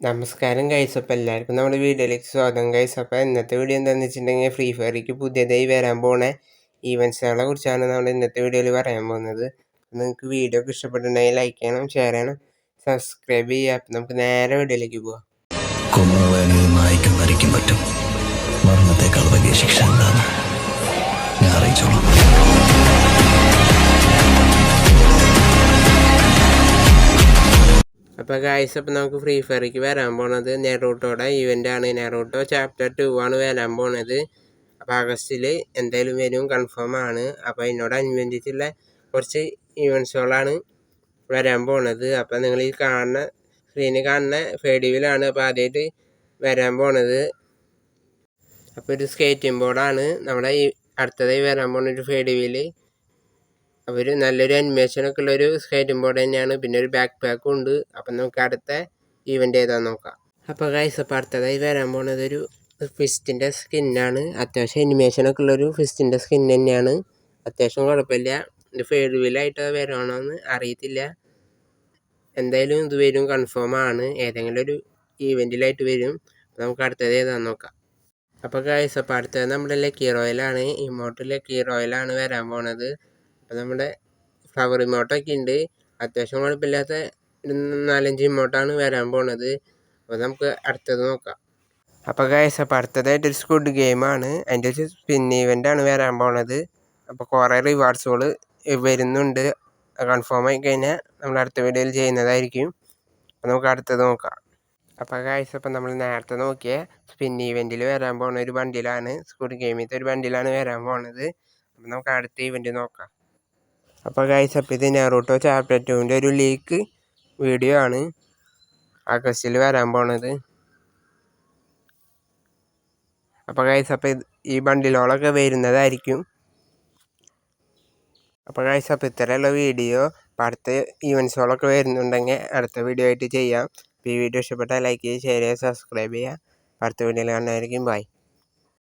നമസ്കാരം ഗൈസ്. അപ്പോൾ എല്ലാവർക്കും നമ്മുടെ വീഡിയോയിലേക്ക് സ്വാഗതം ഗൈസ്. അപ്പോൾ ഇന്നത്തെ വീഡിയോ എന്താണെന്ന് വെച്ചിട്ടുണ്ടെങ്കിൽ ഫ്രീ ഫയറിക്ക് പുതിയതായി വരാൻ പോണ ഈവൻസുകളെ കുറിച്ചാണ് നമ്മൾ ഇന്നത്തെ വീഡിയോയിൽ പറയാൻ പോകുന്നത്. നിങ്ങൾക്ക് വീഡിയോ ഒക്കെ ഇഷ്ടപ്പെട്ടിട്ടുണ്ടെങ്കിൽ ലൈക്ക് ചെയ്യണം, ഷെയർ ചെയ്യണം, സബ്സ്ക്രൈബ് ചെയ്യുക. അപ്പം നമുക്ക് നേരെ വീഡിയോയിലേക്ക് പോവാം. പറ്റും മരണത്തെക്കാൾ വലിയ ശിക്ഷ എന്താണ് ഞാൻ അറിയിച്ചോളാം. അപ്പോൾ ഗൈസ്, അപ്പോൾ നമുക്ക് ഫ്രീ ഫയറിക്ക് വരാൻ പോണത് നെറൂട്ടോയുടെ ഇവൻ്റ് ആണ്. നെറൂട്ടോ ചാപ്റ്റർ 2 ആണ് വരാൻ പോണത്. അപ്പോൾ ആഗസ്റ്റിൽ എന്തായാലും വരും, കൺഫേം ആണ്. അപ്പോൾ അതിനോടനുബന്ധിച്ചുള്ള കുറച്ച് ഇവൻസുകളാണ് വരാൻ പോണത്. അപ്പോൾ നിങ്ങൾ ഈ കാണുന്ന സ്ക്രീനിൽ കാണുന്ന ഫേഡിവിലാണ് അപ്പോൾ ആദ്യമായിട്ട് വരാൻ പോണത്. അപ്പോൾ ഒരു സ്കേറ്റിംഗ് ബോർഡാണ് നമ്മുടെ ഈ അടുത്തതായി വരാൻ പോകുന്ന ഒരു ഫേഡിവിൽ. അവർ നല്ലൊരു അനിമേഷനൊക്കെ ഉള്ളൊരു സ്കേറ്റിംഗ് ബോർഡ് തന്നെയാണ്. പിന്നെ ഒരു ബാക്ക് പാക്കും ഉണ്ട്. അപ്പം നമുക്ക് അടുത്ത ഈവൻ്റ് ഏതാണെന്ന് നോക്കാം. അപ്പോൾ ഗൈസ്, അപ്പോൾ അടുത്തതായി വരാൻ പോകുന്നത് ഒരു ഫിസ്റ്റിൻ്റെ സ്കിന്നാണ്. അത്യാവശ്യം അനിമേഷനൊക്കെ ഉള്ളൊരു ഫിസ്റ്റിൻ്റെ സ്കിൻ തന്നെയാണ്. അത്യാവശ്യം കുഴപ്പമില്ല. ഇത് ഫേഡ്വിലായിട്ട് വരണമെന്ന് അറിയത്തില്ല. എന്തായാലും ഇത് വരും, കൺഫേം ആണ്. ഏതെങ്കിലും ഒരു ഈവൻറ്റിലായിട്ട് വരും. നമുക്ക് അടുത്തത് ഏതാണെന്ന് നോക്കാം. അപ്പോൾ ഗൈസ്, അപ്പോൾ അടുത്തത് നമ്മുടെ ലക്കി റോയലാണ്. ഇമോട്ട് ലക്കി റോയലാണ് വരാൻ പോണത്. അപ്പോൾ നമ്മുടെ ഫ്ലവർ ഇമോട്ടൊക്കെ ഉണ്ട്. അത്യാവശ്യം കുഴപ്പമില്ലാത്ത 4-5 ഇമോട്ടാണ് വരാൻ പോണത്. അപ്പോൾ നമുക്ക് അടുത്തത് നോക്കാം. അപ്പോൾ ഗൈസ്, അപ്പോൾ അടുത്തതായിട്ടൊരു സ്ക്വിഡ് ഗെയിമാണ്. അതിൻ്റെ ഒരു സ്പിൻ ഈവൻ്റാണ് വരാൻ പോണത്. അപ്പോൾ കുറേ റിവാർഡ്സുകൾ വരുന്നുണ്ട്. കൺഫേം ആയി കഴിഞ്ഞാൽ നമ്മൾ അടുത്ത വീഡിയോയിൽ ചെയ്യുന്നതായിരിക്കും. അപ്പോൾ നമുക്ക് അടുത്തത് നോക്കാം. അപ്പോൾ ഗൈസ്, അപ്പോൾ നമ്മൾ നേരത്തെ നോക്കിയ സ്പിൻ ഈവൻറ്റിൽ വരാൻ പോകുന്ന ഒരു ബണ്ടിലാണ്, സ്ക്വിഡ് ഗെയിമിലത്തെ ഒരു ബണ്ടിലാണ് വരാൻ പോകുന്നത്. അപ്പോൾ നമുക്ക് അടുത്ത ഈവൻറ്റ് നോക്കാം. അപ്പോൾ ഗൈസ്, അപ്പോൾ ഇത് നെറൂട്ടോ ചാപ്റ്റർ 2ൻ്റെ ഒരു ലീക്ക് വീഡിയോ ആണ്, ആഗസ്റ്റിൽ വരാൻ പോണത്. അപ്പോൾ ഗൈസ്, അപ്പോൾ ഈ ബണ്ടിലോളൊക്കെ വരുന്നതായിരിക്കും. അപ്പോൾ ഗൈസ്, അപ്പോൾ ഇത്രയുള്ള വീഡിയോ. അപ്പോൾ അടുത്ത ഈവൻസുകളൊക്കെ വരുന്നുണ്ടെങ്കിൽ അടുത്ത വീഡിയോ ആയിട്ട് ചെയ്യാം. അപ്പോൾ ഈ വീഡിയോ ഇഷ്ടപ്പെട്ടാൽ ലൈക്ക് ചെയ്യുക, ഷെയർ ചെയ്യുക, സബ്സ്ക്രൈബ് ചെയ്യുക. അടുത്ത വീഡിയോയിൽ കാണുന്നതായിരിക്കും. ബൈ.